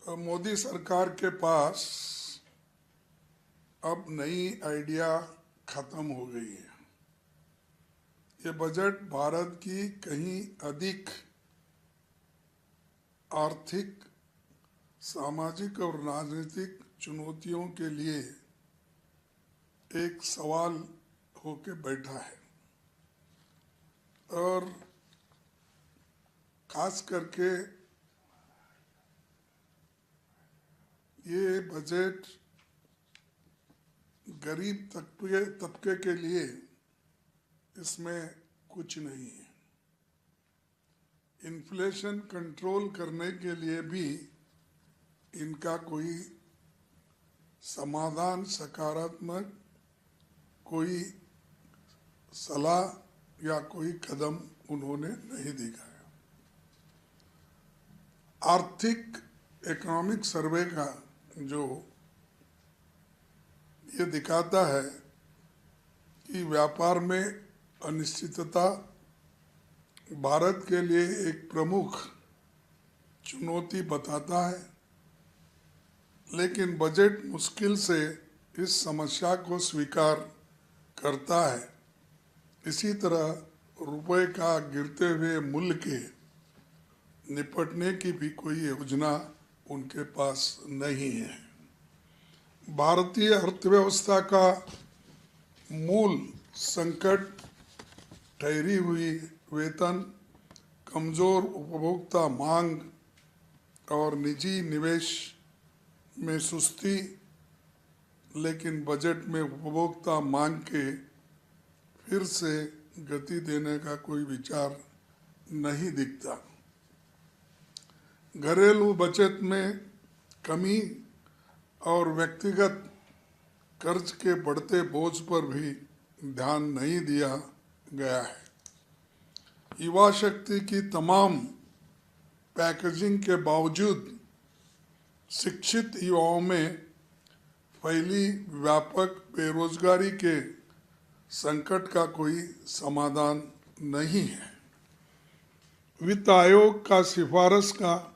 मोदी सरकार के पास अब नई आइडिया खत्म हो गई है। ये बजट भारत की कहीं अधिक आर्थिक, सामाजिक और राजनीतिक चुनौतियों के लिए एक सवाल होके बैठा है और खास करके ये बजट गरीब तबके के लिए इसमें कुछ नहीं है। इन्फ्लेशन कंट्रोल करने के लिए भी इनका कोई समाधान, सकारात्मक कोई सलाह या कोई कदम उन्होंने नहीं दिखाया। आर्थिक इकोनॉमिक सर्वे का जो ये दिखाता है कि व्यापार में अनिश्चितता भारत के लिए एक प्रमुख चुनौती बताता है, लेकिन बजट मुश्किल से इस समस्या को स्वीकार करता है। इसी तरह रुपए का गिरते हुए मूल्य के निपटने की भी कोई योजना उनके पास नहीं है। भारतीय अर्थव्यवस्था का मूल संकट ठहरी हुई वेतन, कमजोर उपभोक्ता मांग और निजी निवेश में सुस्ती, लेकिन बजट में उपभोक्ता मांग के फिर से गति देने का कोई विचार नहीं दिखता। घरेलू बचत में कमी और व्यक्तिगत कर्ज के बढ़ते बोझ पर भी ध्यान नहीं दिया गया है। युवा शक्ति की तमाम पैकेजिंग के बावजूद शिक्षित युवाओं में फैली व्यापक बेरोजगारी के संकट का कोई समाधान नहीं है। वित्त आयोग का सिफारिश का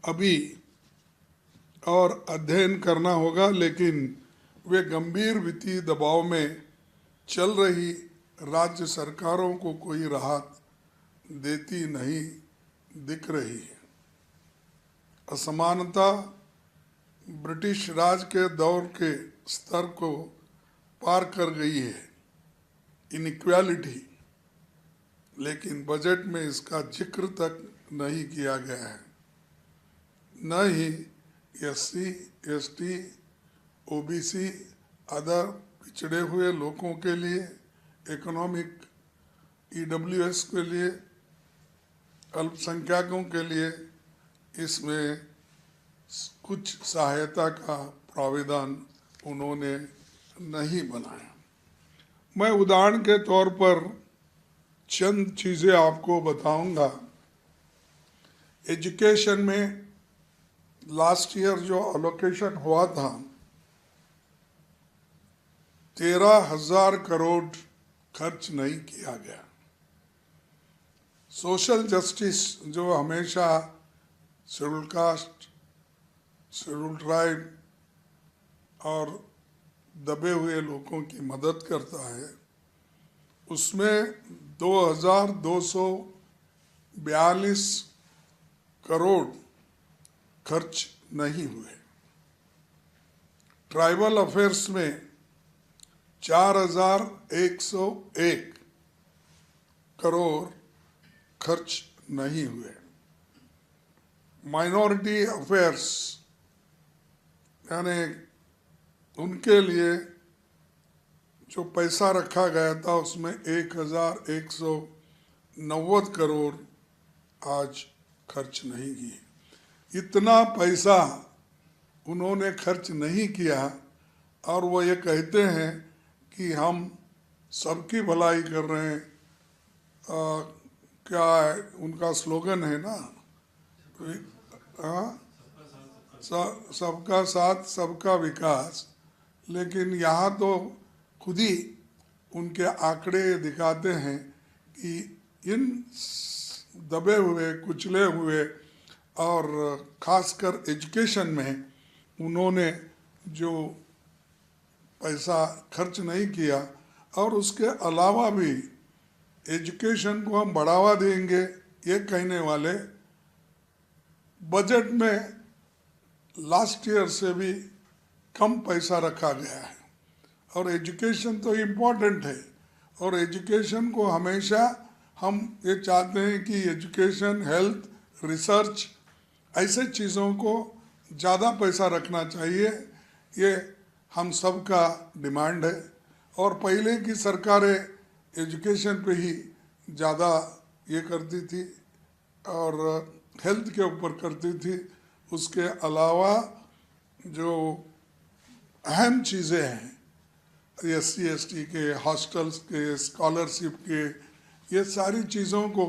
अभी और अध्ययन करना होगा, लेकिन वे गंभीर वित्तीय दबाव में चल रही राज्य सरकारों को कोई राहत देती नहीं दिख रही है। असमानता ब्रिटिश राज के दौर के स्तर को पार कर गई है, इनइक्वालिटी, लेकिन बजट में इसका जिक्र तक नहीं किया गया है। न ही एससी, एसटी, ओबीसी, अदर पिछड़े हुए लोगों के लिए, इकोनॉमिक ईडब्ल्यूएस के लिए, अल्पसंख्यकों के लिए इसमें कुछ सहायता का प्रावधान उन्होंने नहीं बनाया। मैं उदाहरण के तौर पर चंद चीज़ें आपको बताऊंगा। एजुकेशन में लास्ट ईयर जो अलोकेशन हुआ था 13,000 करोड़ खर्च नहीं किया गया। सोशल जस्टिस जो हमेशा शेड्यूल कास्ट, शेड्यूल ट्राइब और दबे हुए लोगों की मदद करता है, उसमें 2,242 करोड़ खर्च नहीं हुए। ट्राइबल अफेयर्स में 4,101 करोड़ खर्च नहीं हुए। माइनॉरिटी अफेयर्स यानी उनके लिए जो पैसा रखा गया था उसमें 1,190 करोड़ आज खर्च नहीं किए। इतना पैसा उन्होंने खर्च नहीं किया और वो ये कहते हैं कि हम सबकी भलाई कर रहे हैं। क्या है उनका स्लोगन है ना, सबका साथ सबका विकास, लेकिन यहाँ तो खुद ही उनके आंकड़े दिखाते हैं कि इन दबे हुए, कुचले हुए और खासकर एजुकेशन में उन्होंने जो पैसा खर्च नहीं किया, और उसके अलावा भी एजुकेशन को हम बढ़ावा देंगे ये कहने वाले बजट में लास्ट ईयर से भी कम पैसा रखा गया है। और एजुकेशन तो इम्पोर्टेंट है, और एजुकेशन को हमेशा हम ये चाहते हैं कि एजुकेशन, हेल्थ, रिसर्च ऐसे चीज़ों को ज़्यादा पैसा रखना चाहिए। ये हम सब का डिमांड है। और पहले की सरकारें एजुकेशन पे ही ज़्यादा ये करती थी और हेल्थ के ऊपर करती थी। उसके अलावा जो अहम चीज़ें हैं, SC/ST के, हॉस्टल्स के, स्कॉलरशिप के, ये सारी चीज़ों को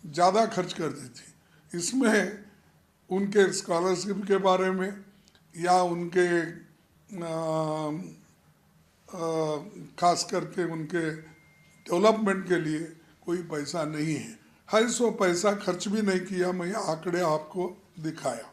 ज़्यादा खर्च करती थी। इसमें उनके स्कॉलरशिप के बारे में या उनके खास करके उनके डेवलपमेंट के लिए कोई पैसा नहीं है। 250 पैसा खर्च भी नहीं किया। मैं आंकड़े आपको दिखाया।